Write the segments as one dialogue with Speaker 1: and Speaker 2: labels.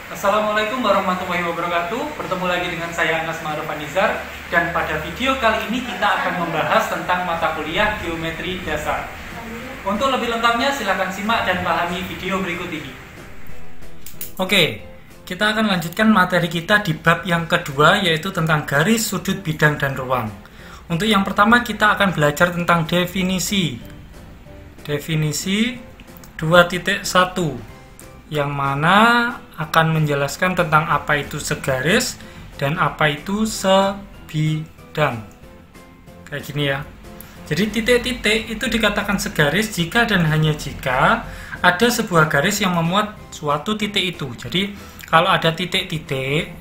Speaker 1: Assalamualaikum warahmatullahi wabarakatuh. Bertemu lagi dengan saya Anas Ma'ruf Anizar. Dan pada video kali ini kita akan membahas tentang mata kuliah geometri dasar. Untuk lebih lengkapnya silahkan simak dan pahami video berikut ini. Oke, kita akan lanjutkan materi kita di bab yang kedua, yaitu tentang garis, sudut, bidang, dan ruang. Untuk yang pertama kita akan belajar tentang definisi. Definisi 2.1 yang mana akan menjelaskan tentang apa itu segaris dan apa itu sebidang. Kayak gini ya. Jadi titik-titik itu dikatakan segaris jika dan hanya jika ada sebuah garis yang memuat suatu titik itu. Jadi kalau ada titik-titik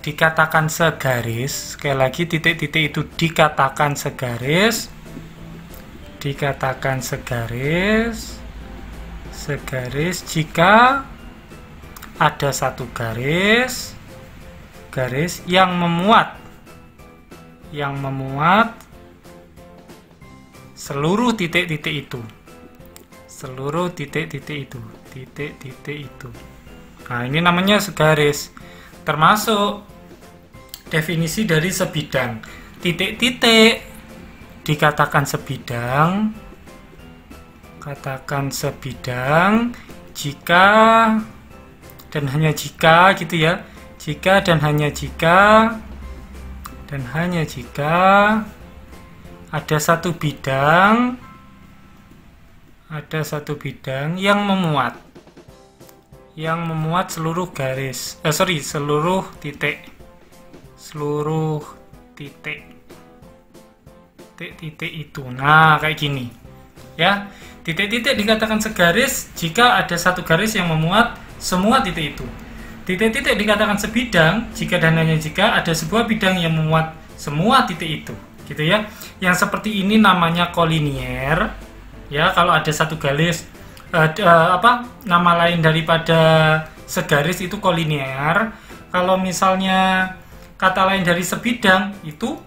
Speaker 1: dikatakan segaris. Sekali lagi, titik-titik itu dikatakan segaris. Segaris jika ada satu garis yang memuat seluruh titik-titik itu. Nah, ini namanya segaris. Termasuk definisi dari sebidang. Titik-titik dikatakan sebidang, jika dan hanya jika gitu ya. Jika dan hanya jika ada satu bidang yang memuat seluruh titik itu. Nah, kayak gini ya. Titik-titik dikatakan segaris jika ada satu garis yang memuat semua titik itu. Titik-titik dikatakan sebidang jika dan hanya jika ada sebuah bidang yang memuat semua titik itu, gitu ya. Yang seperti ini namanya kolinier ya. Kalau ada satu garis nama lain daripada segaris itu kolinier. Kalau misalnya kata lain dari sebidang itu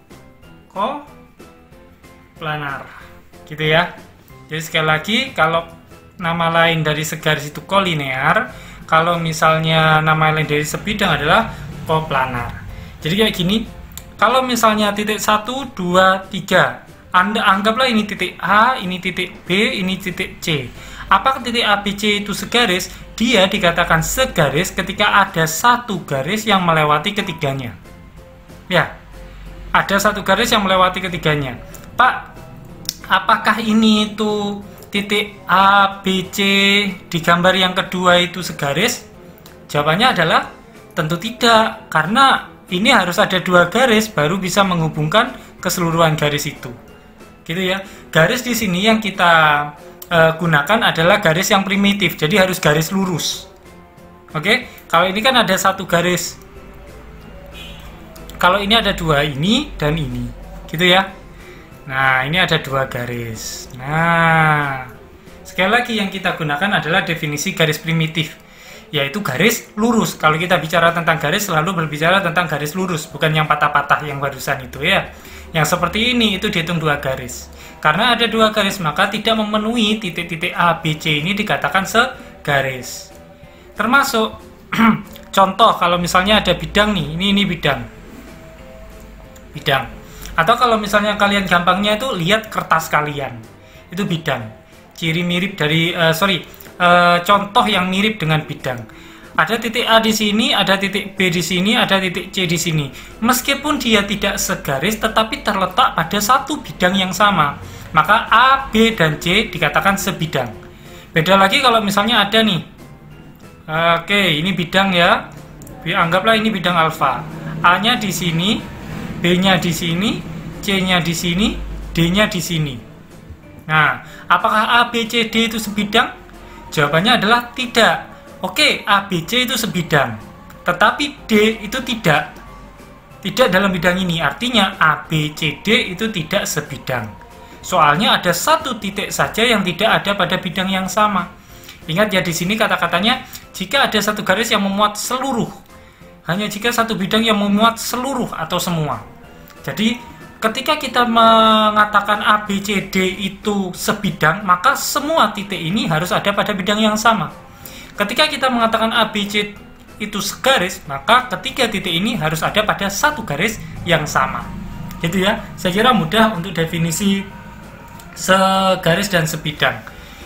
Speaker 1: planar, gitu ya. Jadi sekali lagi, kalau nama lain dari segaris itu kolinear, kalau misalnya nama lain dari sebidang adalah koplanar. Jadi kayak gini, kalau misalnya titik 1, 2, 3, Anda anggaplah ini titik A, ini titik B, ini titik C. Apakah titik A, B, C itu segaris? Dia dikatakan segaris ketika ada satu garis yang melewati ketiganya. Ya, ada satu garis yang melewati ketiganya. Pak, apakah ini itu titik A, B, C di gambar yang kedua itu segaris? Jawabannya adalah tentu tidak, karena ini harus ada dua garis baru bisa menghubungkan keseluruhan garis itu. Gitu ya. Garis di sini yang kita gunakan adalah garis yang primitif, jadi harus garis lurus. Oke, kalau ini kan ada satu garis. Kalau ini ada dua, ini dan ini. Gitu ya. Nah, ini ada dua garis. Nah, sekali lagi yang kita gunakan adalah definisi garis primitif, yaitu garis lurus. Kalau kita bicara tentang garis, selalu berbicara tentang garis lurus, bukan yang patah-patah yang barusan itu ya. Yang seperti ini itu dihitung dua garis. Karena ada dua garis, maka tidak memenuhi titik-titik A, B, C ini dikatakan segaris. Termasuk contoh kalau misalnya ada bidang nih, ini bidang. Atau kalau misalnya kalian gampangnya itu lihat kertas kalian, itu bidang. Ciri mirip dari contoh yang mirip dengan bidang. Ada titik A di sini, ada titik B di sini, ada titik C di sini. Meskipun dia tidak segaris, tetapi terletak pada satu bidang yang sama, maka A, B, dan C dikatakan sebidang. Beda lagi kalau misalnya ada nih. Oke, ini bidang ya. Anggaplah ini bidang alfa. A-nya di sini, B-nya di sini, C-nya di sini, D-nya di sini. Nah, apakah A, B, C, D itu sebidang? Jawabannya adalah tidak. Oke, A, B, C itu sebidang, tetapi D itu tidak. Tidak dalam bidang ini. Artinya A, B, C, D itu tidak sebidang. Soalnya ada satu titik saja yang tidak ada pada bidang yang sama. Ingat ya, di sini kata-katanya jika ada satu garis yang memuat seluruh. Hanya jika satu bidang yang memuat seluruh atau semua. Jadi ketika kita mengatakan A, B, C, D itu sebidang, maka semua titik ini harus ada pada bidang yang sama. Ketika kita mengatakan ABC itu segaris, maka ketiga titik ini harus ada pada satu garis yang sama. Gitu ya. Saya kira mudah untuk definisi segaris dan sebidang.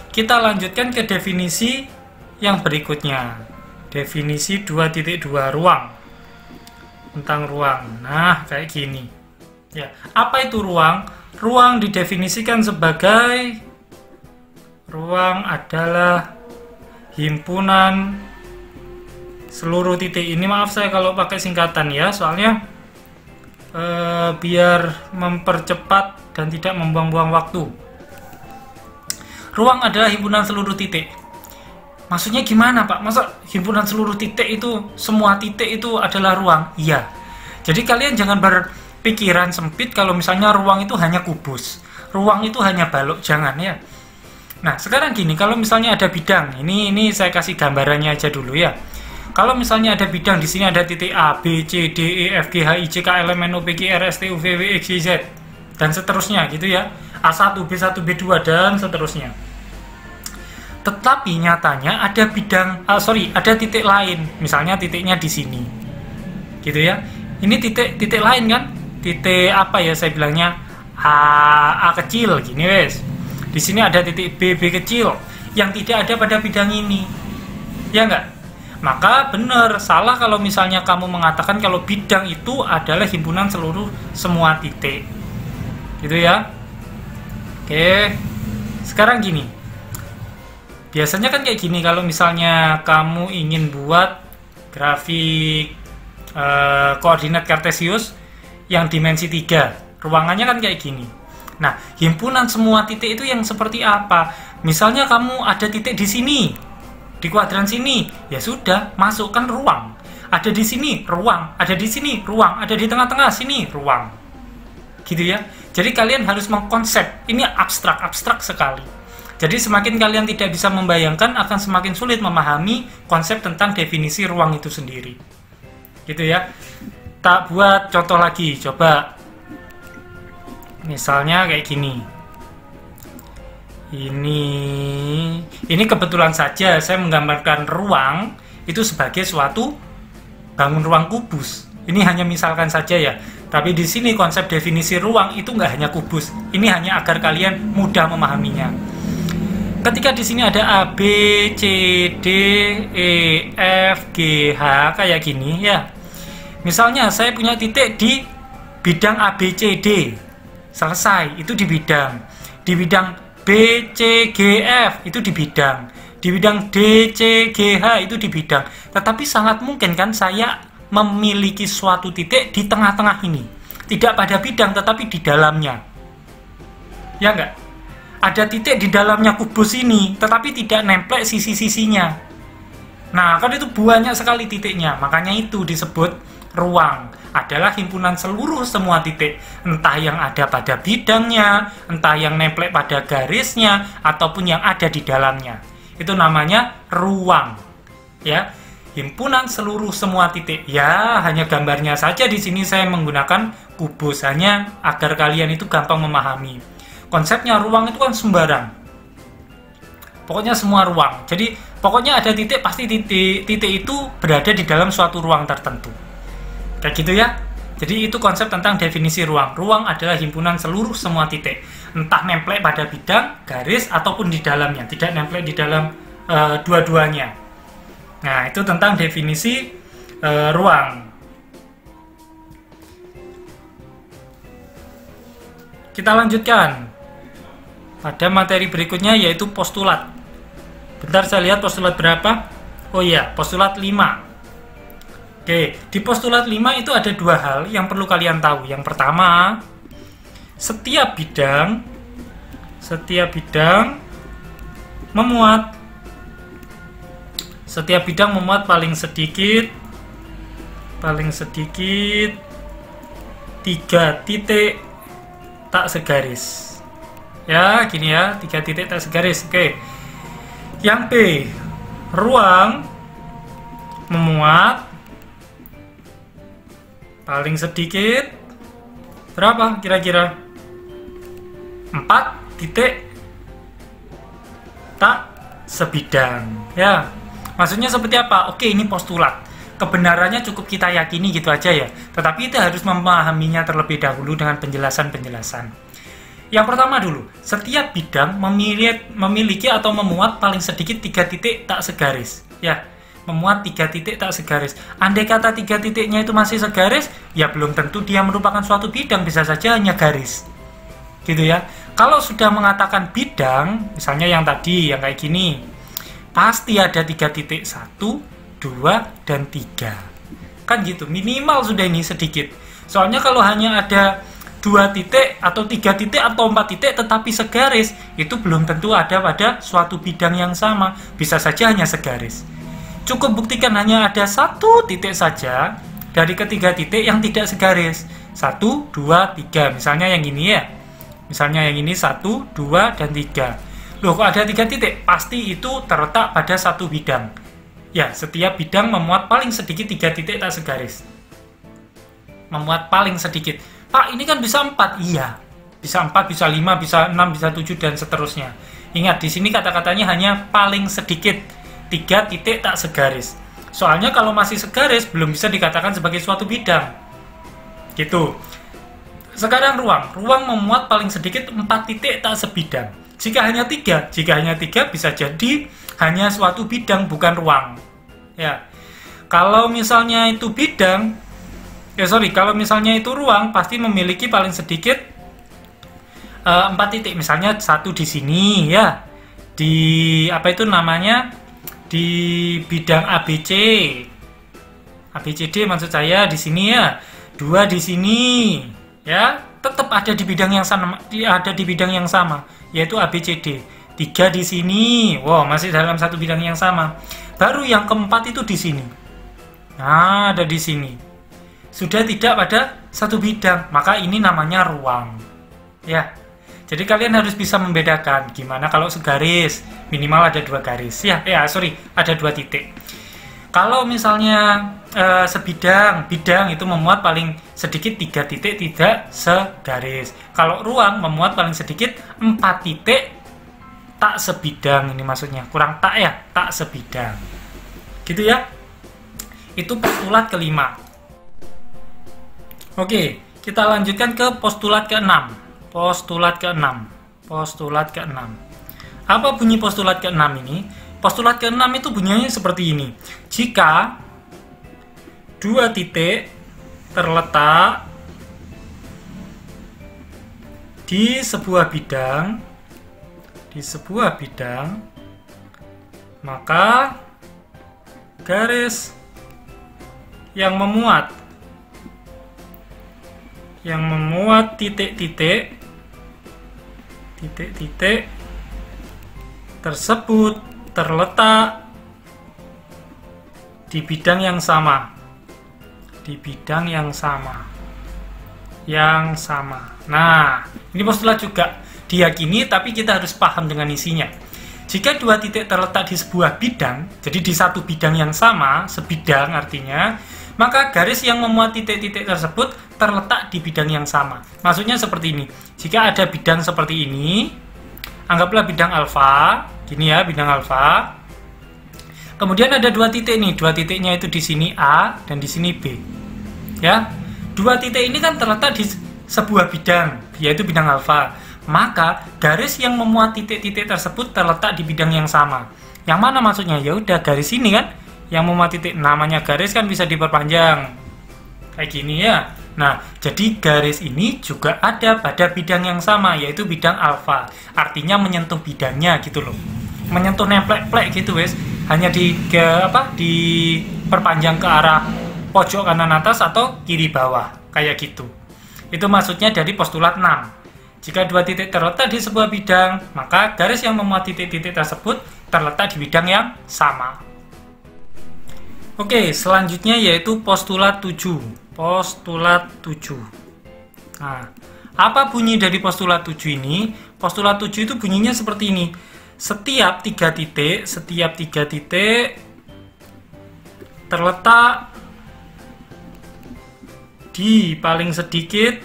Speaker 1: Kita lanjutkan ke definisi yang berikutnya. Definisi 2.2 ruang. Tentang ruang. Nah, kayak gini. Ya, apa itu ruang? Ruang didefinisikan sebagai ruang adalah himpunan seluruh titik. Ini maaf saya kalau pakai singkatan ya, soalnya biar mempercepat dan tidak membuang-buang waktu. Ruang adalah himpunan seluruh titik. Maksudnya gimana Pak? Masa himpunan seluruh titik itu, semua titik itu adalah ruang? Iya. Jadi kalian jangan berpikiran sempit kalau misalnya ruang itu hanya kubus, ruang itu hanya balok, jangan ya. Nah sekarang gini, kalau misalnya ada bidang, ini saya kasih gambarannya aja dulu ya. Kalau misalnya ada bidang, di sini ada titik A, B, C, D, E, F, G, H, I, J, K, L, M, N, O, P, Q, R, S, T, U, V, W, X, Y, Z dan seterusnya gitu ya. A1, B1, B2 dan seterusnya. Tetapi nyatanya ada ada titik lain, misalnya titiknya di sini, gitu ya. Ini titik lain kan, titik apa ya saya bilangnya A kecil, gini wes. Di sini ada titik B kecil yang tidak ada pada bidang ini, ya enggak? Maka benar, salah kalau misalnya kamu mengatakan kalau bidang itu adalah himpunan seluruh semua titik, gitu ya. Oke, sekarang gini. Biasanya kan kayak gini, kalau misalnya kamu ingin buat grafik koordinat kartesius yang dimensi 3, ruangannya kan kayak gini. Nah, himpunan semua titik itu yang seperti apa? Misalnya kamu ada titik di sini, di kuadran sini, ya sudah, masukkan ruang. Ada di sini, ruang. Ada di sini, ruang. Ada di tengah-tengah sini, ruang. Gitu ya. Jadi kalian harus mengkonsep, ini abstrak sekali. Jadi semakin kalian tidak bisa membayangkan, akan semakin sulit memahami konsep tentang definisi ruang itu sendiri. Gitu ya. Tak buat contoh lagi, coba. Misalnya kayak gini. Ini kebetulan saja saya menggambarkan ruang itu sebagai suatu bangun ruang kubus. Ini hanya misalkan saja ya. Tapi di sini konsep definisi ruang itu nggak hanya kubus. Ini hanya agar kalian mudah memahaminya. Ketika di sini ada A, B, C, D, E, F, G, H kayak gini ya. Misalnya saya punya titik di bidang A, B, C, D. Selesai, itu di bidang. Di bidang B, C, G, F itu di bidang. Di bidang D, C, G, H itu di bidang. Tetapi sangat mungkin kan saya memiliki suatu titik di tengah-tengah ini. Tidak pada bidang tetapi di dalamnya. Ya enggak? Ada titik di dalamnya kubus ini, tetapi tidak nempel sisi-sisinya. Nah, kan itu banyak sekali titiknya, makanya itu disebut ruang. Adalah himpunan seluruh semua titik, entah yang ada pada bidangnya, entah yang nempel pada garisnya, ataupun yang ada di dalamnya. Itu namanya ruang. Ya, himpunan seluruh semua titik. Ya, hanya gambarnya saja di sini saya menggunakan kubus, hanya agar kalian itu gampang memahami. Konsepnya ruang itu kan sembarang. Pokoknya semua ruang. Jadi pokoknya ada titik, pasti titik itu berada di dalam suatu ruang tertentu. Kayak gitu ya. Jadi itu konsep tentang definisi ruang. Ruang adalah himpunan seluruh semua titik. Entah nempel pada bidang, garis, ataupun di dalamnya. Tidak nempel di dalam dua-duanya. Nah, itu tentang definisi ruang. Kita lanjutkan pada materi berikutnya, yaitu postulat. Bentar saya lihat postulat berapa. Oh iya, postulat 5. Oke, di postulat 5 itu ada dua hal yang perlu kalian tahu. Yang pertama, setiap memuat paling sedikit 3 titik tak segaris. Ya, gini ya, 3 titik tak segaris. Oke. Yang B, ruang memuat paling sedikit berapa kira-kira? 4 titik tak sebidang. Ya, Maksudnya seperti apa? Oke, ini postulat. Kebenarannya cukup kita yakini gitu aja ya. Tetapi kita harus memahaminya terlebih dahulu dengan penjelasan-penjelasan. Yang pertama dulu, setiap bidang memiliki atau memuat paling sedikit 3 titik tak segaris. Ya, memuat 3 titik tak segaris. Andai kata 3 titiknya itu masih segaris, ya belum tentu dia merupakan suatu bidang, bisa saja hanya garis. Gitu ya. Kalau sudah mengatakan bidang, misalnya yang tadi, yang kayak gini, pasti ada 3 titik, 1, 2, dan 3. Kan gitu, minimal sudah ini sedikit. Soalnya kalau hanya ada 2 titik atau 3 titik atau 4 titik tetapi segaris, itu belum tentu ada pada suatu bidang yang sama, bisa saja hanya segaris. Cukup buktikan hanya ada 1 titik saja dari ketiga titik yang tidak segaris. 1, 2, 3, misalnya yang ini ya, misalnya yang ini 1, 2, dan 3. Loh, kok ada 3 titik? Pasti itu terletak pada satu bidang. Ya, setiap bidang memuat paling sedikit 3 titik tak segaris. Memuat paling sedikit. Pak, ini kan bisa 4. Iya, bisa 4, bisa 5, bisa 6, bisa 7, dan seterusnya. Ingat, di sini kata-katanya hanya paling sedikit 3 titik tak segaris. Soalnya kalau masih segaris, belum bisa dikatakan sebagai suatu bidang. Gitu. Sekarang ruang. Ruang memuat paling sedikit 4 titik tak sebidang. Jika hanya 3 bisa jadi hanya suatu bidang, bukan ruang. Ya. Kalau misalnya itu bidang, kalau misalnya itu ruang, pasti memiliki paling sedikit 4 titik. Misalnya 1 di sini ya, di apa itu namanya, di bidang ABC, ABCD maksud saya di sini ya. 2 di sini ya, tetap ada di bidang yang sama, yaitu ABCD. 3 di sini, wow, masih dalam satu bidang yang sama. Baru yang keempat itu di sini. Nah, ada di sini. Sudah tidak pada satu bidang, maka ini namanya ruang. Ya. Jadi kalian harus bisa membedakan gimana kalau segaris, minimal ada 2 garis. Ada 2 titik. Kalau misalnya bidang itu memuat paling sedikit 3 titik tidak segaris. Kalau ruang memuat paling sedikit 4 titik tak sebidang, ini maksudnya. Kurang tak ya, tak sebidang. Gitu ya. Itu postulat kelima. Oke, kita lanjutkan ke postulat ke-6. Postulat ke-6. Apa bunyi postulat ke-6 ini? Postulat ke-6 itu bunyinya seperti ini. Jika 2 titik terletak di sebuah bidang, maka garis yang memuat titik-titik tersebut terletak di bidang yang sama. Nah, ini postulat juga diyakini, tapi kita harus paham dengan isinya. Jika 2 titik terletak di sebuah bidang, jadi di satu bidang yang sama, sebidang artinya, maka garis yang memuat titik-titik tersebut terletak di bidang yang sama. Maksudnya seperti ini. Jika ada bidang seperti ini, anggaplah bidang alfa, gini ya, bidang alfa. Kemudian ada 2 titik nih, 2 titiknya itu di sini A dan di sini B. Ya. 2 titik ini kan terletak di sebuah bidang, yaitu bidang alfa. Maka garis yang memuat titik-titik tersebut terletak di bidang yang sama. Yang mana maksudnya? Ya udah, garis ini kan yang memuat titik, namanya garis kan bisa diperpanjang kayak gini ya. Nah, jadi garis ini juga ada pada bidang yang sama, yaitu bidang alfa. Artinya menyentuh bidangnya gitu loh. Menyentuh nemplek-plek gitu wes. Hanya diperpanjang ke arah pojok kanan atas atau kiri bawah, kayak gitu. Itu maksudnya dari postulat 6. Jika 2 titik terletak di sebuah bidang, maka garis yang memuat titik-titik tersebut terletak di bidang yang sama. Oke, selanjutnya yaitu postulat 7. Nah, apa bunyi dari postulat 7 ini? Postulat 7 itu bunyinya seperti ini. Setiap 3 titik terletak di paling sedikit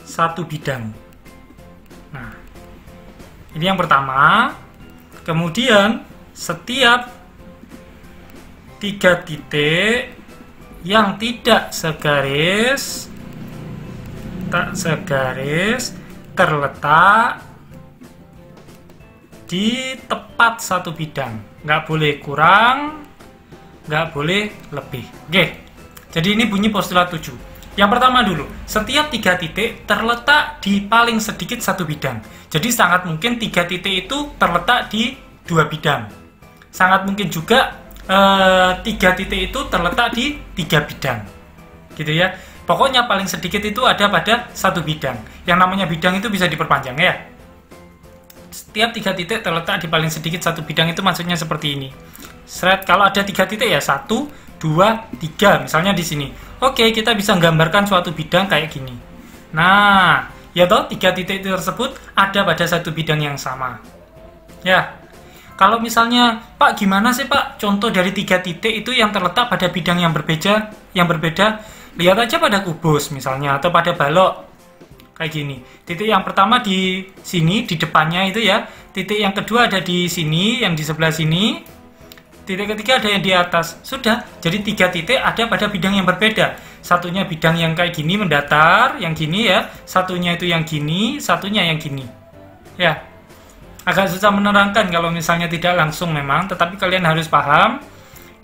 Speaker 1: satu bidang. Nah, Ini yang pertama. Kemudian setiap 3 titik yang tidak segaris terletak di tepat satu bidang. Nggak boleh kurang, nggak boleh lebih. Oke, jadi ini bunyi postulat 7. Yang pertama dulu, setiap 3 titik terletak di paling sedikit satu bidang. Jadi sangat mungkin 3 titik itu terletak di 2 bidang. Sangat mungkin juga 3 titik itu terletak di 3 bidang. Gitu ya. Pokoknya paling sedikit itu ada pada satu bidang. Yang namanya bidang itu bisa diperpanjang ya. Setiap 3 titik terletak di paling sedikit satu bidang itu maksudnya seperti ini. Kalau ada 3 titik ya 1, 2, 3 misalnya di sini. Oke, kita bisa menggambarkan suatu bidang kayak gini. Nah, ya toh 3 titik tersebut ada pada satu bidang yang sama. Ya. Kalau misalnya, Pak, gimana sih Pak contoh dari 3 titik itu yang terletak pada bidang yang berbeda? Lihat aja pada kubus misalnya atau pada balok. Kayak gini. Titik yang pertama di sini, di depannya itu ya. Titik yang kedua ada di sini, yang di sebelah sini. Titik ketiga ada yang di atas. Sudah, jadi 3 titik ada pada bidang yang berbeda. Satunya bidang yang kayak gini mendatar, yang gini ya. Satunya itu yang gini, satunya yang gini. Ya, agak susah menerangkan kalau misalnya tidak langsung memang, tetapi kalian harus paham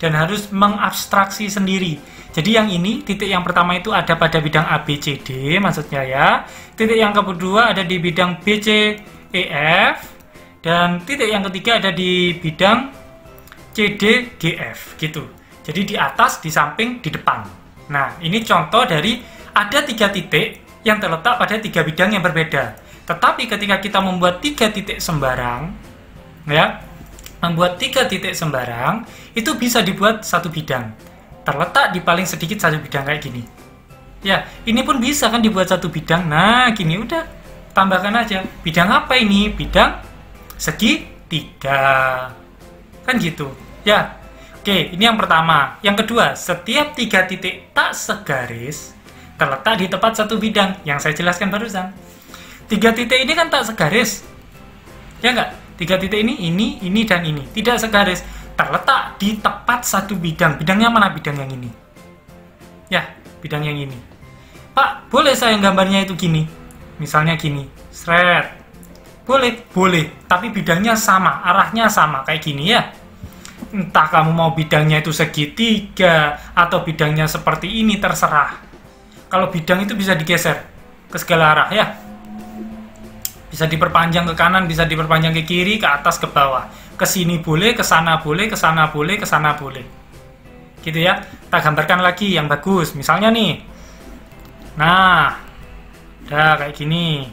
Speaker 1: dan harus mengabstraksi sendiri. Jadi yang ini, titik yang pertama itu ada pada bidang A, B, C, D maksudnya ya. Titik yang kedua ada di bidang B, C, E, F. Dan titik yang ketiga ada di bidang C, D, G, F gitu. Jadi di atas, di samping, di depan. Nah, ini contoh dari ada 3 titik yang terletak pada 3 bidang yang berbeda. Tetapi ketika kita membuat 3 titik sembarang, ya, membuat 3 titik sembarang, itu bisa dibuat satu bidang. Terletak di paling sedikit satu bidang kayak gini. Ya, ini pun bisa kan dibuat satu bidang. Nah, gini udah, tambahkan aja. Bidang apa ini? Bidang segitiga. Kan gitu ya. Oke, ini yang pertama. Yang kedua, setiap 3 titik tak segaris terletak di tepat satu bidang yang saya jelaskan barusan. 3 titik ini kan tak segaris ya enggak? 3 titik ini dan ini tidak segaris, terletak di tepat satu bidang. Bidangnya mana? Bidang yang ini ya, bidang yang ini. Pak, boleh saya gambarnya itu gini, misalnya gini, seret. Boleh, tapi bidangnya sama, arahnya sama kayak gini ya. Entah kamu mau bidangnya itu segitiga atau bidangnya seperti ini, terserah. Kalau bidang itu bisa digeser ke segala arah ya. Bisa diperpanjang ke kanan, bisa diperpanjang ke kiri, ke atas, ke bawah. Ke sini boleh, ke sana boleh, ke sana boleh, ke sana boleh. Gitu ya. Kita gambarkan lagi yang bagus. Misalnya nih. Nah, udah kayak gini.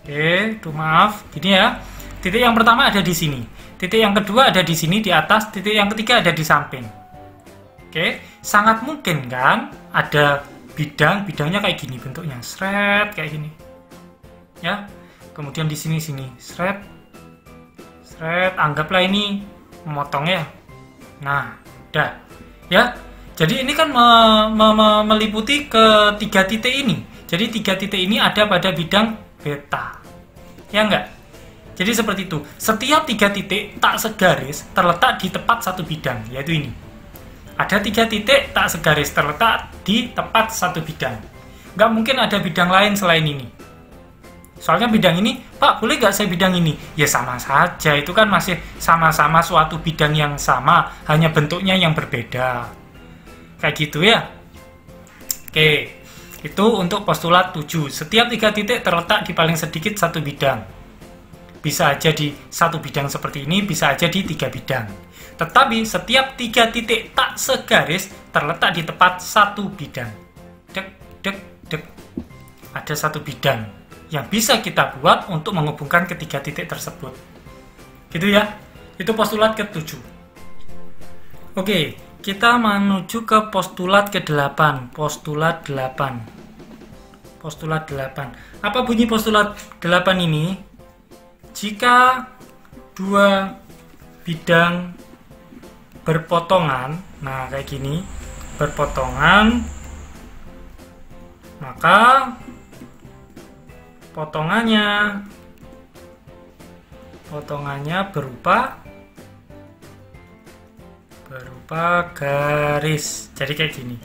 Speaker 1: Oke, maaf. Gini ya. Titik yang pertama ada di sini. Titik yang kedua ada di sini di atas, titik yang ketiga ada di samping. Oke, sangat mungkin kan ada bidangnya kayak gini bentuknya, seret kayak gini. Ya. Kemudian di sini seret. Anggaplah ini memotong ya. Nah, udah. Ya. Jadi ini kan meliputi ke 3 titik ini. Jadi 3 titik ini ada pada bidang beta. Ya enggak? Jadi seperti itu. Setiap 3 titik tak segaris terletak di tepat satu bidang, yaitu ini. Ada 3 titik tak segaris terletak di tepat satu bidang. Nggak mungkin ada bidang lain selain ini. Soalnya bidang ini, Pak, boleh nggak saya bidang ini? Ya sama saja, itu kan masih sama-sama suatu bidang yang sama, hanya bentuknya yang berbeda. Kayak gitu ya. Oke, itu untuk postulat 7. Setiap 3 titik terletak di paling sedikit satu bidang. Bisa aja di satu bidang seperti ini, bisa aja di 3 bidang. Tetapi setiap 3 titik tak segaris terletak di tepat satu bidang. Dek. Ada satu bidang yang bisa kita buat untuk menghubungkan ketiga titik tersebut. Gitu ya. Itu postulat ke-7. Oke, kita menuju ke postulat ke-8. Postulat 8. Apa bunyi postulat 8 ini? Jika 2 bidang berpotongan, nah kayak gini, berpotongan, maka potongannya potongannya berupa garis. Jadi kayak gini.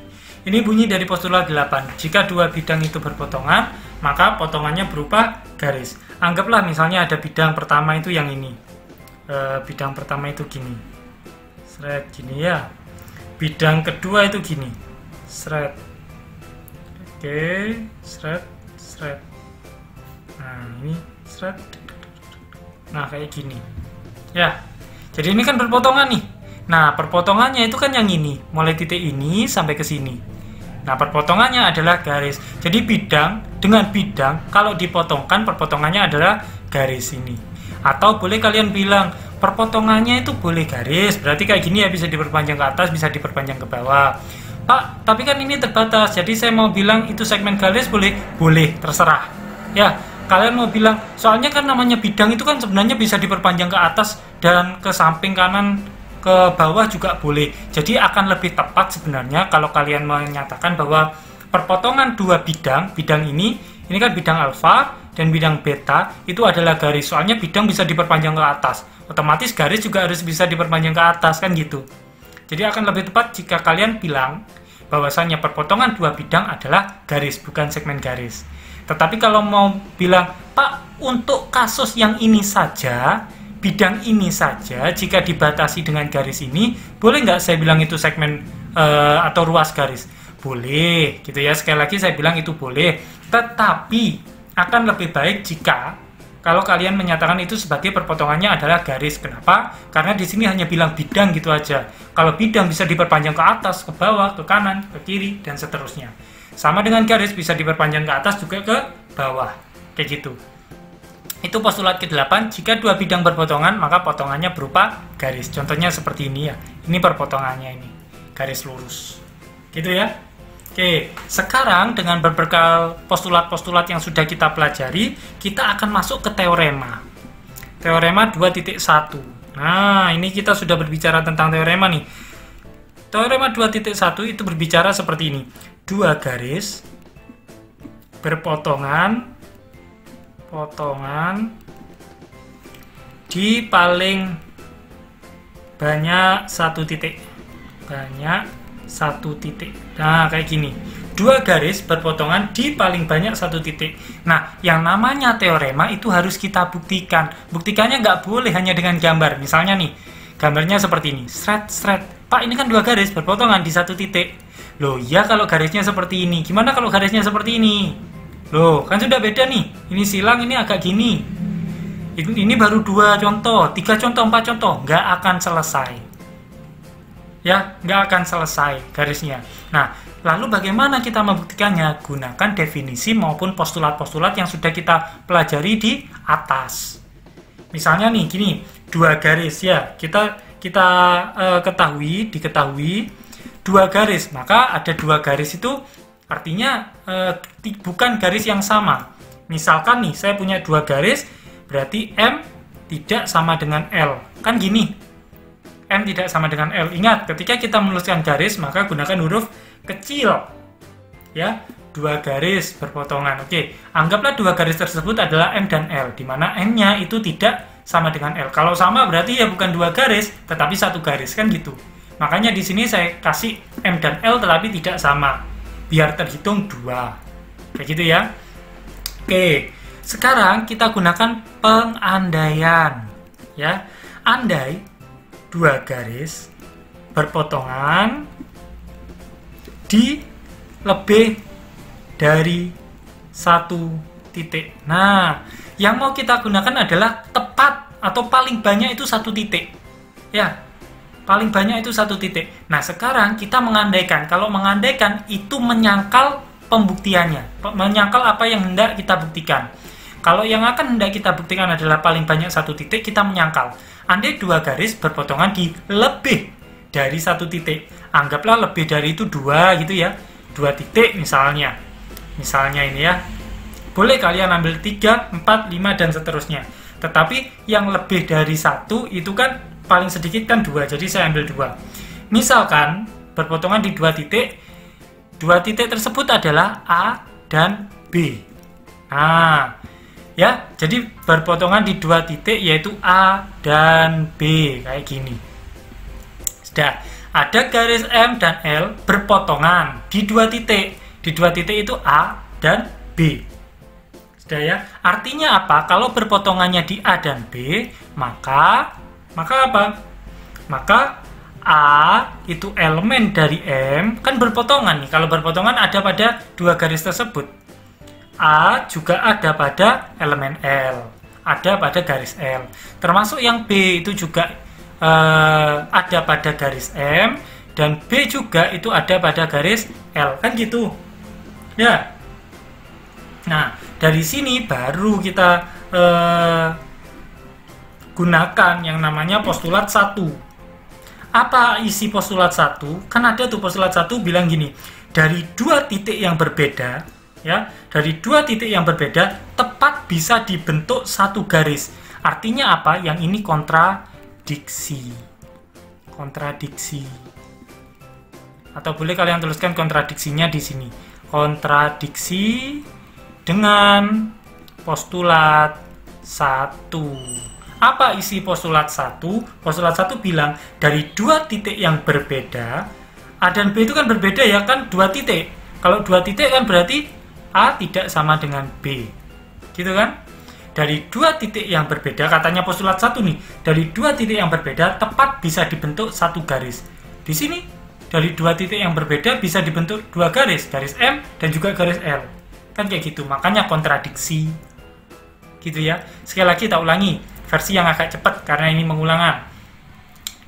Speaker 1: Ini bunyi dari postulat 8. Jika dua bidang itu berpotongan, maka potongannya berupa garis. Anggaplah misalnya ada bidang pertama itu yang ini. Bidang pertama itu gini. Seret gini ya. Bidang kedua itu gini. Seret. Oke, seret, seret. Nah, ini seret. Nah, kayak gini. Ya. Jadi ini kan berpotongan nih. Nah, perpotongannya itu kan yang ini, mulai titik ini sampai ke sini. Nah, perpotongannya adalah garis. Jadi bidang dengan bidang, kalau dipotongkan, perpotongannya adalah garis ini. Atau boleh kalian bilang, perpotongannya itu boleh garis. Berarti kayak gini ya, bisa diperpanjang ke atas, bisa diperpanjang ke bawah. Pak, tapi kan ini terbatas. Jadi saya mau bilang itu segmen garis boleh? Boleh, terserah. Ya, kalian mau bilang, soalnya kan namanya bidang itu kan sebenarnya bisa diperpanjang ke atas dan ke samping kanan, ke bawah juga boleh. Jadi akan lebih tepat sebenarnya kalau kalian menyatakan bahwa perpotongan dua bidang ini kan bidang alfa dan bidang beta itu adalah garis. Soalnya bidang bisa diperpanjang ke atas, otomatis garis juga harus bisa diperpanjang ke atas, kan gitu. Jadi akan lebih tepat jika kalian bilang bahwasannya perpotongan dua bidang adalah garis, bukan segmen garis. Tetapi kalau mau bilang, Pak, untuk kasus yang ini saja, bidang ini saja, jika dibatasi dengan garis ini, boleh nggak saya bilang itu segmen atau ruas garis? Boleh, gitu ya. Sekali lagi saya bilang itu boleh. Tetapi akan lebih baik jika kalau kalian menyatakan itu sebagai perpotongannya adalah garis. Kenapa? Karena di sini hanya bilang bidang gitu aja. Kalau bidang bisa diperpanjang ke atas, ke bawah, ke kanan, ke kiri, dan seterusnya. Sama dengan garis bisa diperpanjang ke atas juga ke bawah. Kayak gitu. Itu postulat ke-8, jika dua bidang berpotongan, maka potongannya berupa garis. Contohnya seperti ini ya. Ini perpotongannya ini. Garis lurus. Gitu ya. Oke, sekarang dengan berbekal postulat-postulat yang sudah kita pelajari, kita akan masuk ke teorema. Teorema 2.1. Nah, ini kita sudah berbicara tentang teorema nih. Teorema 2.1 itu berbicara seperti ini. Dua garis berpotongan di paling banyak satu titik. Nah, kayak gini. Dua garis berpotongan di paling banyak satu titik. Nah, yang namanya teorema itu harus kita buktikan. Buktikannya nggak boleh hanya dengan gambar. Misalnya nih, gambarnya seperti ini. Sret. Pak, ini kan dua garis berpotongan di satu titik. Loh, ya kalau garisnya seperti ini. Gimana kalau garisnya seperti ini? Loh, kan sudah beda nih. Ini silang, ini agak gini. Ini baru 2 contoh, 3 contoh, 4 contoh. Nggak akan selesai. Ya, nggak akan selesai garisnya. Nah, lalu bagaimana kita membuktikannya? Gunakan definisi maupun postulat-postulat yang sudah kita pelajari di atas. Misalnya nih, gini. 2 garis ya. Kita diketahui 2 garis. Maka ada 2 garis itu artinya bukan garis yang sama. Misalkan nih, saya punya 2 garis, berarti M tidak sama dengan L. Kan gini, M tidak sama dengan L. Ingat, ketika kita menuliskan garis, maka gunakan huruf kecil. Ya, 2 garis berpotongan. Oke, anggaplah 2 garis tersebut adalah M dan L, di mana M-nya itu tidak sama dengan L. Kalau sama berarti ya bukan 2 garis, tetapi 1 garis, kan gitu. Makanya di sini saya kasih M dan L tetapi tidak sama. Biar terhitung 2. Kayak gitu ya. Oke, sekarang kita gunakan pengandaian. Ya, andai 2 garis berpotongan di lebih dari 1 titik. Nah, yang mau kita gunakan adalah tepat atau paling banyak itu 1 titik. Ya, paling banyak itu 1 titik. Nah, sekarang kita mengandaikan. Kalau mengandaikan itu menyangkal pembuktiannya. Menyangkal apa yang hendak kita buktikan. Kalau yang akan hendak kita buktikan adalah paling banyak 1 titik, kita menyangkal. Andai 2 garis berpotongan di lebih dari 1 titik. Anggaplah lebih dari itu 2 gitu ya. 2 titik misalnya. Misalnya ini ya. Boleh kalian ambil 3, 4, 5, dan seterusnya. Tetapi yang lebih dari 1 itu kan paling sedikit kan 2, jadi saya ambil 2. Misalkan berpotongan di 2 titik. 2 titik tersebut adalah A dan B. Nah, Ya, jadi berpotongan di dua titik yaitu A dan B kayak gini. Sudah, ada garis M dan L berpotongan di dua titik. Di dua titik itu A dan B. Sudah ya. Artinya apa? Kalau berpotongannya di A dan B, maka apa? Maka A itu elemen dari M, kan berpotongan nih. Kalau berpotongan ada pada dua garis tersebut. A juga ada pada elemen L, ada pada garis L. Termasuk yang B itu juga ada pada garis M, dan B juga itu ada pada garis L, kan gitu. Ya. Nah, dari sini baru kita gunakan yang namanya postulat 1. Apa isi postulat 1? Kan ada tuh postulat 1 bilang gini, dari dua titik yang berbeda, ya, dari dua titik yang berbeda tepat bisa dibentuk satu garis. Artinya apa? Yang ini kontradiksi. Kontradiksi. Atau boleh kalian tuliskan kontradiksinya di sini. Kontradiksi dengan postulat 1. Apa isi postulat 1? Postulat 1 bilang dari dua titik yang berbeda, A dan B itu kan berbeda ya, kan dua titik. Kalau dua titik kan berarti A tidak sama dengan B. Gitu kan? Dari dua titik yang berbeda, katanya postulat 1 nih, dari dua titik yang berbeda tepat bisa dibentuk satu garis. Di sini dari dua titik yang berbeda bisa dibentuk dua garis, garis M dan juga garis L. Kan kayak gitu, makanya kontradiksi. Gitu ya. Sekali lagi tak ulangi. Versi yang agak cepat karena ini mengulangan.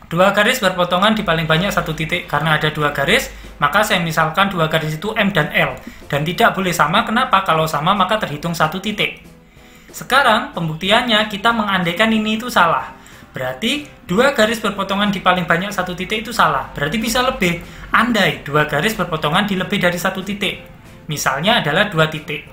Speaker 1: Dua garis berpotongan di paling banyak satu titik. Karena ada dua garis, maka saya misalkan dua garis itu M dan L. Dan tidak boleh sama, kenapa? Kalau sama maka terhitung satu titik. Sekarang pembuktiannya kita mengandaikan ini itu salah. Berarti dua garis berpotongan di paling banyak satu titik itu salah. Berarti bisa lebih. Andai dua garis berpotongan di lebih dari satu titik. Misalnya adalah dua titik.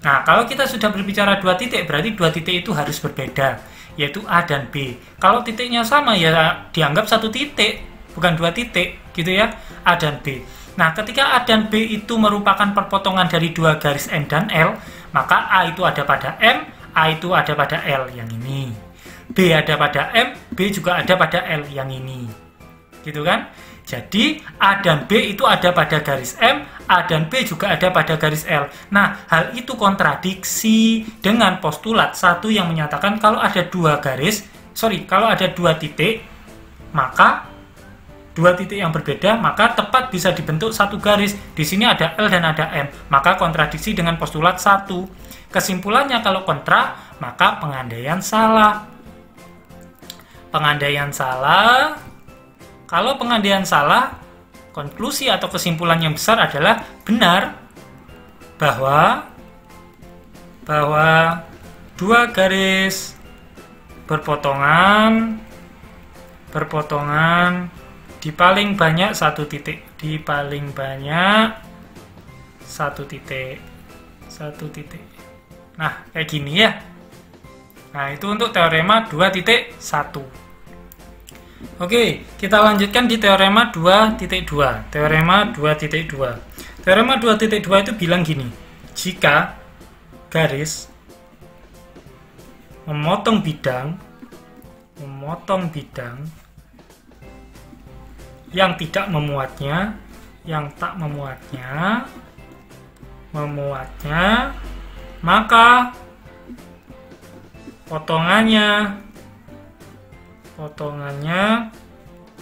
Speaker 1: Nah, kalau kita sudah berbicara dua titik, berarti dua titik itu harus berbeda, yaitu A dan B. Kalau titiknya sama, ya dianggap satu titik, bukan dua titik, gitu ya, A dan B. Nah, ketika A dan B itu merupakan perpotongan dari dua garis M dan L, maka A itu ada pada M, A itu ada pada L, yang ini. B ada pada M, B juga ada pada L, yang ini. Gitu kan? Jadi, A dan B itu ada pada garis M, A dan B juga ada pada garis L. Nah, hal itu kontradiksi dengan postulat 1 yang menyatakan kalau ada dua garis, kalau ada dua titik, maka dua titik yang berbeda, maka tepat bisa dibentuk satu garis. Di sini ada L dan ada M, maka kontradiksi dengan postulat 1. Kesimpulannya kalau kontra, maka pengandaian salah. Pengandaian salah. Kalau pengandaian salah, konklusi atau kesimpulan yang besar adalah benar bahwa dua garis berpotongan di paling banyak satu titik, satu titik. Nah, kayak gini ya. Nah, itu untuk teorema 2.1. Oke, kita lanjutkan di teorema 2.2. Teorema 2.2. Teorema 2.2 itu bilang gini. Jika garis memotong bidang yang tidak memuatnya, maka potongannya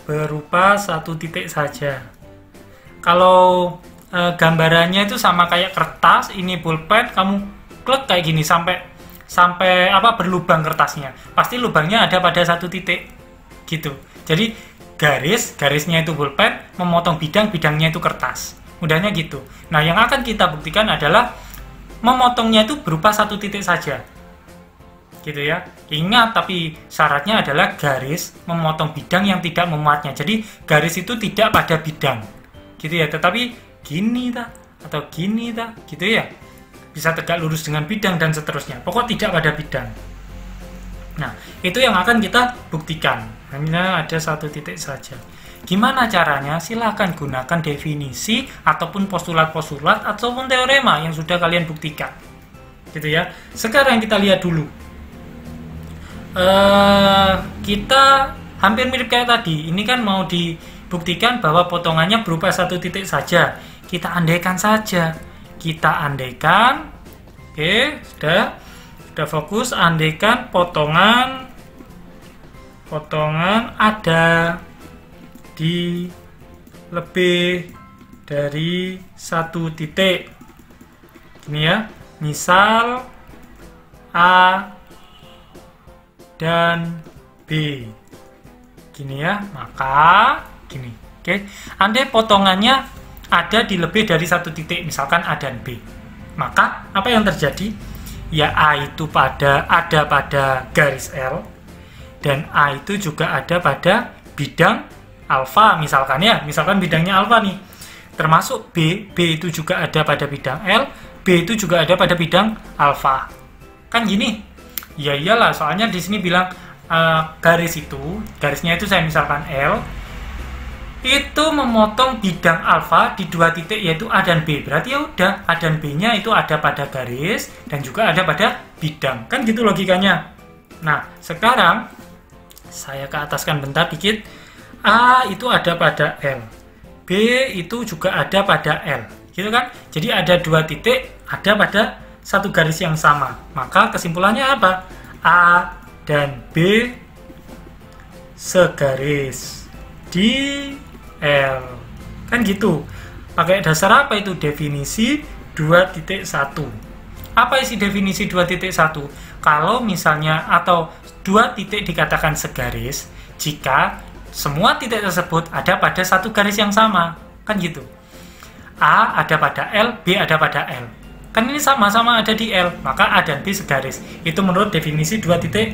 Speaker 1: berupa satu titik saja. Kalau gambarannya itu sama kayak kertas, ini pulpen, kamu klik kayak gini sampai berlubang kertasnya. Pasti lubangnya ada pada satu titik. Gitu. Jadi garisnya itu pulpen, memotong bidangnya itu kertas. Mudahnya gitu. Nah, yang akan kita buktikan adalah memotongnya itu berupa satu titik saja. Gitu ya. Ingat, tapi syaratnya adalah garis memotong bidang yang tidak memuatnya. Jadi garis itu tidak pada bidang. Gitu ya, tetapi gini tak atau gini tak, gitu ya. Bisa tegak lurus dengan bidang dan seterusnya. Pokok tidak pada bidang. Nah, itu yang akan kita buktikan. Hanya ada satu titik saja. Gimana caranya? Silahkan gunakan definisi ataupun postulat-postulat ataupun teorema yang sudah kalian buktikan. gitu ya. Sekarang kita lihat dulu. Kita hampir mirip kayak tadi. Ini kan mau dibuktikan bahwa potongannya berupa satu titik saja. Kita andaikan saja. Kita andaikan. Oke, sudah fokus. Andaikan potongan ada di lebih dari satu titik. Gini ya. Misal A dan B. Gini ya, maka gini. Oke. Andai potongannya ada di lebih dari satu titik, misalkan A dan B. Maka apa yang terjadi? Ya A itu ada pada garis L dan A itu juga ada pada bidang alfa misalkan ya. Misalkan bidangnya alfa nih. Termasuk B itu juga ada pada bidang L, B itu juga ada pada bidang alfa. Kan gini? Ya iyalah, soalnya di sini bilang garisnya itu saya misalkan L, itu memotong bidang alfa di dua titik yaitu A dan B. Berarti ya udah, A dan B-nya itu ada pada garis dan juga ada pada bidang. Kan gitu logikanya. Nah, sekarang saya ke ataskan bentar dikit. A itu ada pada L. B itu juga ada pada L. Gitu kan? Jadi ada dua titik ada pada satu garis yang sama. Maka kesimpulannya apa? A dan B segaris di L. Kan gitu. Pakai dasar apa itu? Definisi 2.1. Apa isi definisi 2.1? Kalau misalnya atau dua titik dikatakan segaris jika semua titik tersebut ada pada satu garis yang sama. Kan gitu. A ada pada L, B ada pada L. Kan ini sama-sama ada di L, maka A dan B segaris. Itu menurut definisi 2.1.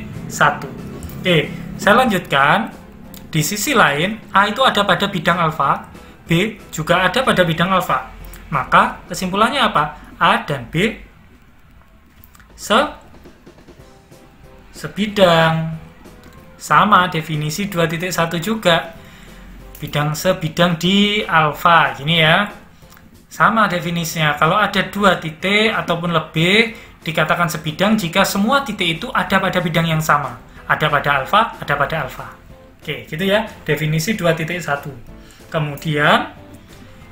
Speaker 1: Oke, saya lanjutkan. Di sisi lain, A itu ada pada bidang alfa, B juga ada pada bidang alfa. Maka kesimpulannya apa? A dan B sebidang. Sama definisi 2.1 juga. Bidang sebidang di alfa, gini ya. Sama definisinya. Kalau ada dua titik ataupun lebih dikatakan sebidang jika semua titik itu ada pada bidang yang sama. Ada pada alfa, ada pada alfa. Oke, gitu ya. Definisi 2.1. Kemudian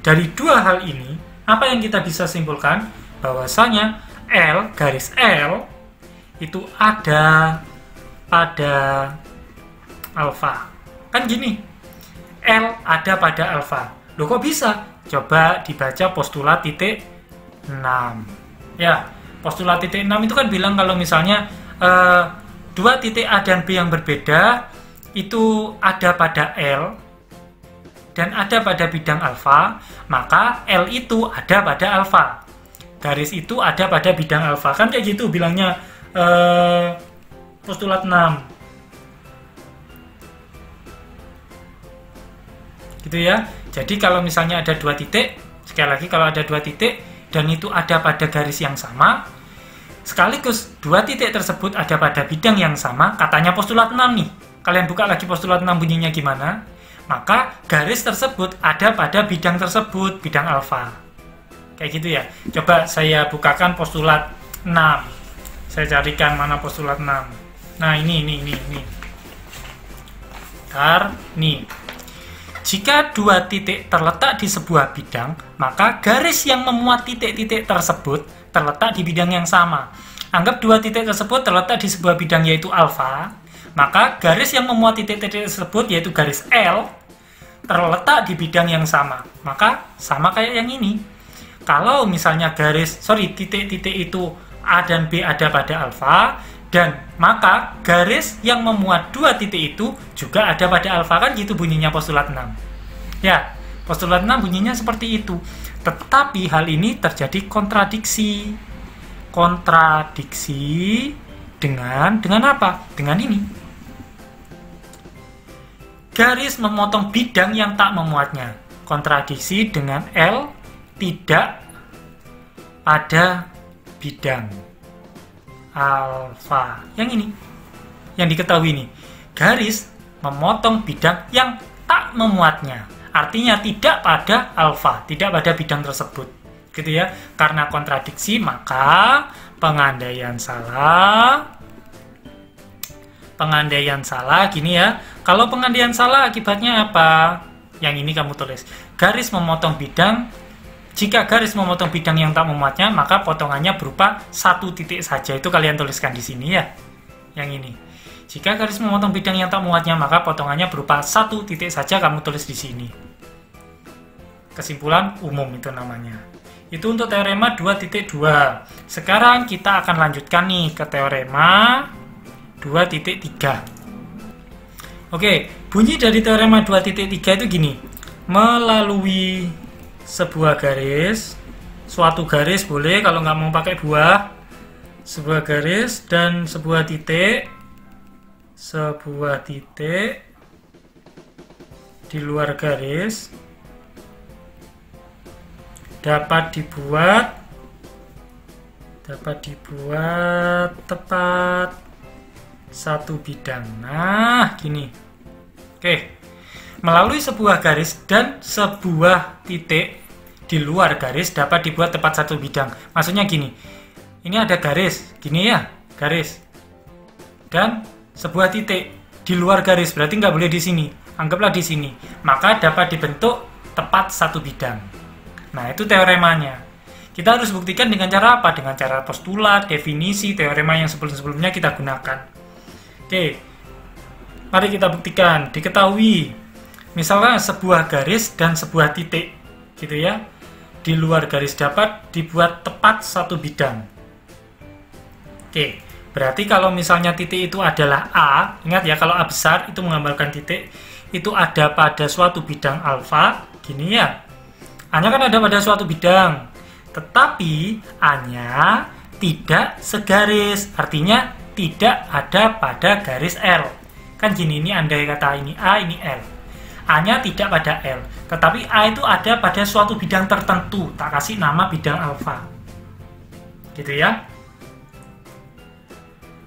Speaker 1: dari dua hal ini, apa yang kita bisa simpulkan? Bahwasanya L, garis L itu ada pada alfa. Kan gini, L ada pada alfa. Loh kok bisa? Coba dibaca postulat titik 6. Ya, postulat titik 6 itu kan bilang kalau misalnya dua titik A dan B yang berbeda itu ada pada L dan ada pada bidang alfa, maka L itu ada pada alfa. Garis itu ada pada bidang alfa. Kan kayak gitu bilangnya postulat 6. Gitu ya. Jadi kalau misalnya ada dua titik, sekali lagi kalau ada dua titik dan itu ada pada garis yang sama, sekaligus dua titik tersebut ada pada bidang yang sama, katanya postulat 6 nih. Kalian buka lagi postulat 6 bunyinya gimana? Maka garis tersebut ada pada bidang tersebut, bidang alfa. Kayak gitu ya. Coba saya bukakan postulat 6. Saya carikan mana postulat 6. Nah, ini. Bentar, nih. Jika dua titik terletak di sebuah bidang, maka garis yang memuat titik-titik tersebut terletak di bidang yang sama. Anggap dua titik tersebut terletak di sebuah bidang yaitu alfa, maka garis yang memuat titik-titik tersebut yaitu garis L terletak di bidang yang sama. Maka sama kayak yang ini. Kalau misalnya titik-titik itu A dan B ada pada alfa, dan maka garis yang memuat dua titik itu juga ada pada alfa. Kan gitu bunyinya postulat 6. Ya, postulat 6 bunyinya seperti itu. Tetapi hal ini terjadi kontradiksi. Kontradiksi dengan apa? Dengan ini. Garis memotong bidang yang tak memuatnya. Kontradiksi dengan L tidak pada bidang alfa. Yang ini, yang diketahui ini, garis memotong bidang yang tak memuatnya. Artinya tidak pada alfa, tidak pada bidang tersebut. Gitu ya. Karena kontradiksi, maka pengandaian salah. Pengandaian salah gini ya. Kalau pengandaian salah akibatnya apa? Yang ini kamu tulis. Garis memotong bidang. Jika garis memotong bidang yang tak memuatnya, maka potongannya berupa satu titik saja. Itu kalian tuliskan di sini ya. Yang ini. Jika garis memotong bidang yang tak memuatnya, maka potongannya berupa satu titik saja. Kamu tulis di sini. Kesimpulan umum itu namanya. Itu untuk teorema 2.2. Sekarang kita akan lanjutkan nih ke teorema 2.3. Oke, bunyi dari teorema 2.3 itu gini. Melalui sebuah garis, suatu garis boleh kalau nggak mau pakai buah, sebuah garis dan sebuah titik di luar garis dapat dibuat tepat satu bidang. Nah, gini. Oke. Melalui sebuah garis dan sebuah titik di luar garis dapat dibuat tepat satu bidang. Maksudnya gini. Ini ada garis, gini ya, garis. Dan sebuah titik di luar garis, berarti nggak boleh di sini. Anggaplah di sini. Maka dapat dibentuk tepat satu bidang. Nah, itu teoremanya. Kita harus buktikan dengan cara apa? Dengan cara postulat, definisi, teorema yang sebelum-sebelumnya kita gunakan. Oke, mari kita buktikan. Diketahui, misalnya sebuah garis dan sebuah titik, gitu ya, di luar garis dapat dibuat tepat satu bidang. Oke, berarti kalau misalnya titik itu adalah A, ingat ya, kalau A besar itu menggambarkan titik, itu ada pada suatu bidang alfa, gini ya. A-nya kan ada pada suatu bidang, tetapi A-nya tidak segaris, artinya tidak ada pada garis L. Kan gini, ini andai kata ini A, ini L. A-nya tidak pada L, tetapi A itu ada pada suatu bidang tertentu. Tak kasih nama bidang alfa. Gitu ya.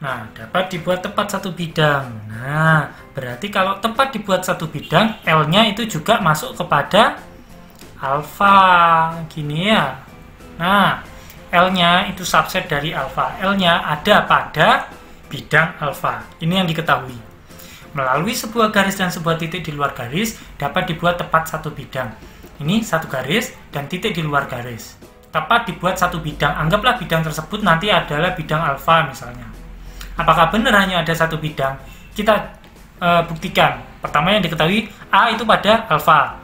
Speaker 1: Nah, dapat dibuat tepat satu bidang. Nah, berarti kalau tepat dibuat satu bidang, L-nya itu juga masuk kepada alfa. Gini ya. Nah, L-nya itu subset dari alfa. L-nya ada pada bidang alfa. Ini yang diketahui. Melalui sebuah garis dan sebuah titik di luar garis dapat dibuat tepat satu bidang. Ini satu garis dan titik di luar garis. Tepat dibuat satu bidang. Anggaplah bidang tersebut nanti adalah bidang alfa misalnya. Apakah benar hanya ada satu bidang? Kita buktikan. Pertama yang diketahui A itu pada alfa.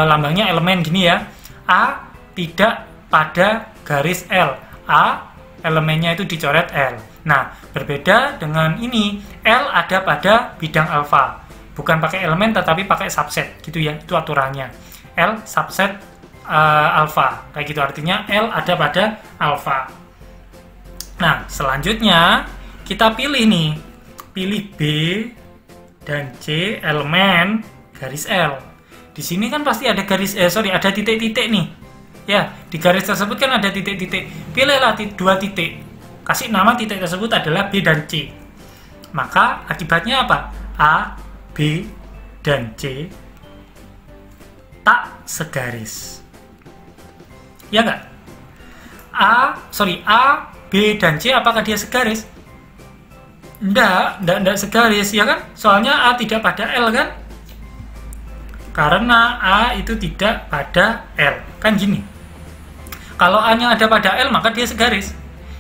Speaker 1: Lambangnya elemen gini ya. A tidak pada garis L. A elemennya itu dicoret L. Nah, berbeda dengan ini, L ada pada bidang alfa. Bukan pakai elemen tetapi pakai subset, gitu ya. Itu aturannya. L subset alfa. Kayak gitu, artinya L ada pada alfa. Nah, selanjutnya kita pilih nih. Pilih B dan C elemen garis L. Di sini kan pasti ada garis ada titik-titik nih. Ya, di garis tersebut kan ada titik-titik. Pilihlah dua titik. Kasih nama titik tersebut adalah B dan C. Maka akibatnya apa? A, B, dan C tak segaris. Ya nggak? A, B, dan C apakah dia segaris? Enggak segaris, ya kan? Soalnya A tidak pada L kan? Karena A itu tidak pada L. Kan gini. Kalau A-nya ada pada L, maka dia segaris.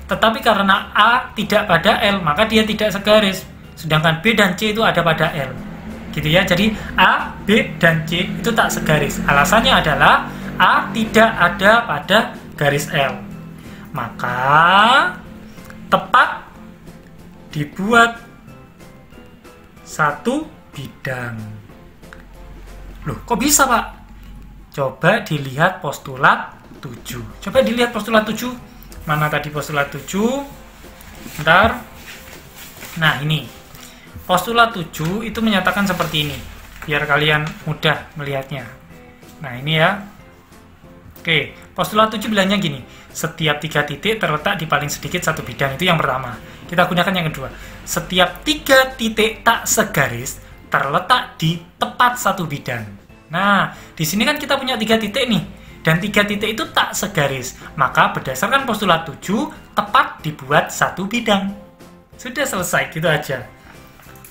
Speaker 1: Tetapi karena A tidak pada L, maka dia tidak segaris. Sedangkan B dan C itu ada pada L. Gitu ya. Jadi A, B, dan C itu tak segaris. Alasannya adalah A tidak ada pada garis L. Maka tepat dibuat satu bidang. Loh, kok bisa, Pak? Coba dilihat postulat 7. Coba dilihat postulat 7. Mana tadi postulat 7? Bentar. Nah, ini. Postulat 7 itu menyatakan seperti ini. Biar kalian mudah melihatnya. Nah, ini ya. Oke, postulat 7 bilangnya gini. Setiap 3 titik terletak di paling sedikit satu bidang. Itu yang pertama. Kita gunakan yang kedua. Setiap 3 titik tak segaris terletak di tepat satu bidang. Nah, di sini kan kita punya 3 titik nih. dan 3 titik itu tak segaris. Maka berdasarkan postulat 7, tepat dibuat satu bidang. Sudah selesai, gitu aja.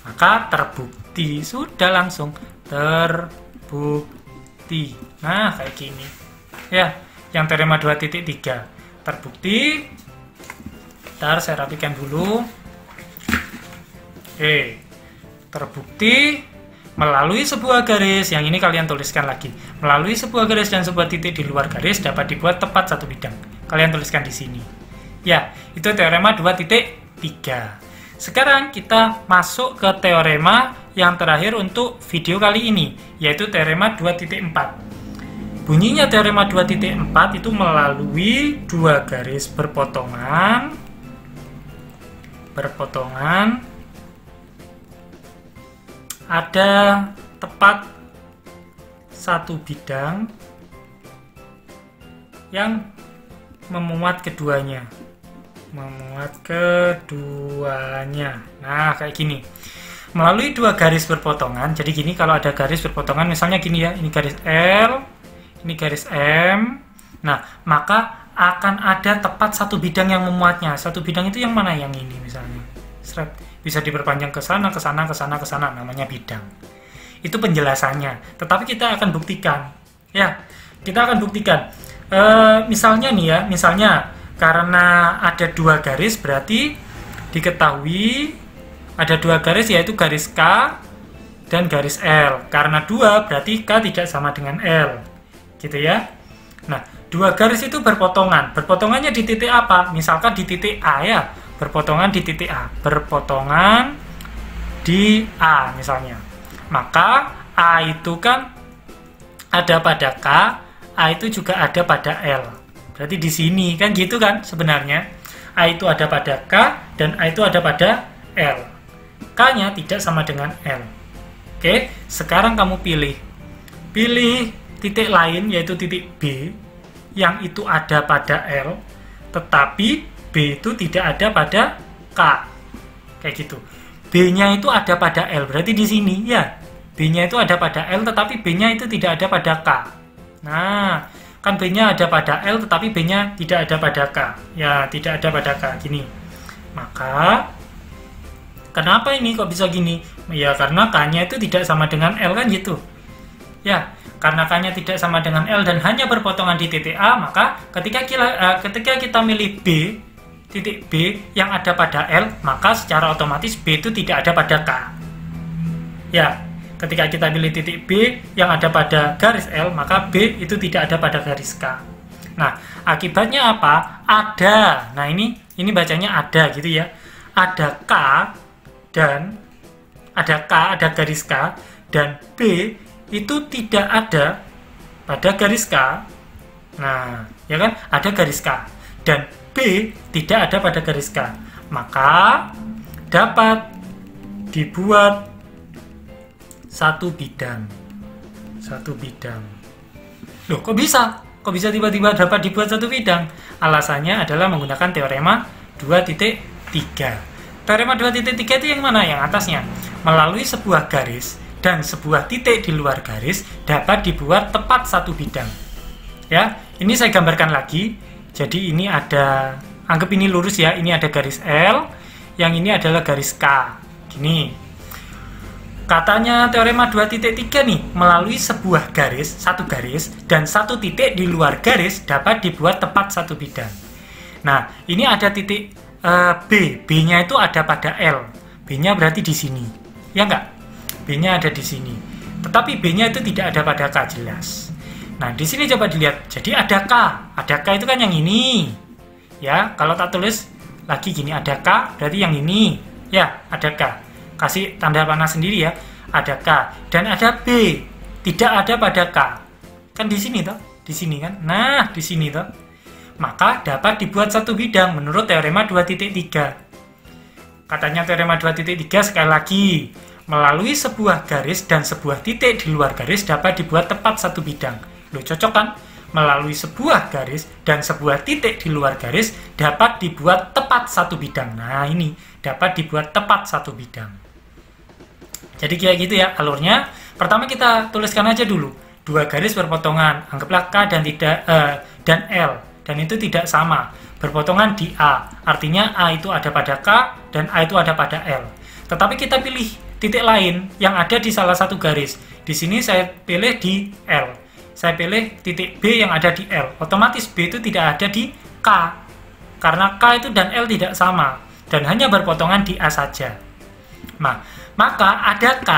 Speaker 1: Maka terbukti, sudah langsung terbukti. Nah, kayak gini. Ya, yang teorema 2.3 terbukti. Ntar saya rapikan dulu. Oke, terbukti melalui sebuah garis, yang ini kalian tuliskan lagi. Melalui sebuah garis dan sebuah titik di luar garis dapat dibuat tepat satu bidang. Kalian tuliskan di sini. Ya, itu teorema 2.3. Sekarang kita masuk ke teorema yang terakhir untuk video kali ini, yaitu teorema 2.4. Bunyinya teorema 2.4 itu melalui dua garis berpotongan ada tepat satu bidang yang memuat keduanya. Nah, kayak gini. Melalui dua garis berpotongan. Jadi gini, kalau ada garis berpotongan, misalnya gini ya, ini garis L, ini garis M. Nah, maka akan ada tepat satu bidang yang memuatnya. Satu bidang itu yang mana? Yang ini misalnya. Bisa diperpanjang ke sana, ke sana, ke sana, ke sana, namanya bidang. Itu penjelasannya. Tetapi kita akan buktikan. Ya, kita akan buktikan. Misalnya nih ya, misalnya karena ada dua garis, berarti diketahui ada dua garis, yaitu garis K dan garis L. Karena dua, berarti K tidak sama dengan L. Gitu ya. Nah, dua garis itu berpotongan. Berpotongannya di titik apa? Misalkan di titik A ya. Berpotongan di titik A. Berpotongan di A misalnya. Maka A itu kan ada pada K, A itu juga ada pada L. Berarti di sini kan gitu kan sebenarnya. A itu ada pada K dan A itu ada pada L. K-nya tidak sama dengan L. Oke, sekarang kamu pilih titik lain, yaitu titik B, yang itu ada pada L, tetapi B itu tidak ada pada K. Kayak gitu. B-nya itu ada pada L, berarti di sini ya. B-nya itu ada pada L, tetapi B-nya itu tidak ada pada K. Nah, kan B-nya ada pada L, tetapi B-nya tidak ada pada K. Ya, tidak ada pada K. Gini. Maka, kenapa ini kok bisa gini? Ya, karena K-nya itu tidak sama dengan L, kan gitu. Ya, karena K-nya tidak sama dengan L dan hanya berpotongan di titik A, maka ketika kita milih B, titik B yang ada pada L, maka secara otomatis B itu tidak ada pada K. Ya, ketika kita pilih titik B yang ada pada garis L, maka B itu tidak ada pada garis K. Nah, akibatnya apa? Ada. Nah, ini bacanya ada gitu ya. Ada K, ada garis K, dan B itu tidak ada pada garis K. Nah, ya kan? Ada garis K. Dan B tidak ada pada garis K. Maka dapat dibuat satu bidang. Loh, kok bisa? Kok bisa tiba-tiba dapat dibuat satu bidang? Alasannya adalah menggunakan teorema 2.3. Teorema 2.3 itu yang mana? Yang atasnya. Melalui sebuah garis dan sebuah titik di luar garis dapat dibuat tepat satu bidang. Ya, ini saya gambarkan lagi. Jadi ini ada, anggap ini lurus ya, ini ada garis L, yang ini adalah garis K. Gini. Katanya teorema 2.3 nih, melalui sebuah garis, satu garis, dan satu titik di luar garis dapat dibuat tepat satu bidang. Nah, ini ada titik B. B-nya itu ada pada L. B-nya berarti di sini. Ya enggak? B-nya ada di sini. Tetapi B-nya itu tidak ada pada K, jelas. Nah, di sini coba dilihat. Jadi ada K. Ada K itu kan yang ini. Ya, kalau tak tulis lagi gini, ada K, berarti yang ini. Ya, ada K. Kasih tanda panah sendiri ya. Ada K. Dan ada B. Tidak ada pada K. Kan di sini toh? Di sini kan? Nah, di sini toh. Maka dapat dibuat satu bidang menurut teorema 2.3. Katanya teorema 2.3 sekali lagi. Melalui sebuah garis dan sebuah titik di luar garis dapat dibuat tepat satu bidang. Loh, cocok kan? Melalui sebuah garis dan sebuah titik di luar garis dapat dibuat tepat satu bidang. Nah, ini dapat dibuat tepat satu bidang. Jadi kayak gitu ya alurnya. Pertama kita tuliskan aja dulu. dua garis berpotongan, anggaplah K dan L, dan itu tidak sama, berpotongan di A, artinya A itu ada pada K dan A itu ada pada L. Tetapi kita pilih titik lain yang ada di salah satu garis. Di sini saya pilih di L, saya pilih titik B yang ada di L, otomatis B itu tidak ada di K, karena K itu dan L tidak sama dan hanya berpotongan di A saja. Nah, maka ada K,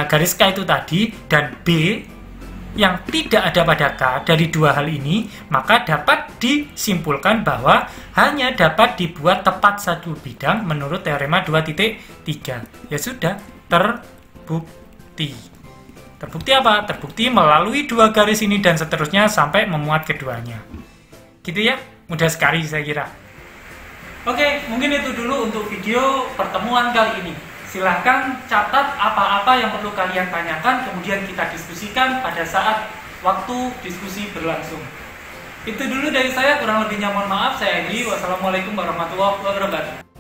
Speaker 1: garis K itu tadi, dan B yang tidak ada pada K. Dari dua hal ini, maka dapat disimpulkan bahwa hanya dapat dibuat tepat satu bidang menurut teorema 2.3. Ya sudah, terbukti. Terbukti apa? Terbukti melalui dua garis ini dan seterusnya sampai memuat keduanya. Gitu ya, mudah sekali saya kira. Oke, mungkin itu dulu untuk video pertemuan kali ini. Silahkan catat apa-apa yang perlu kalian tanyakan, kemudian kita diskusikan pada saat waktu diskusi berlangsung. Itu dulu dari saya, kurang lebihnya mohon maaf. Saya Edi, wassalamualaikum warahmatullahi wabarakatuh.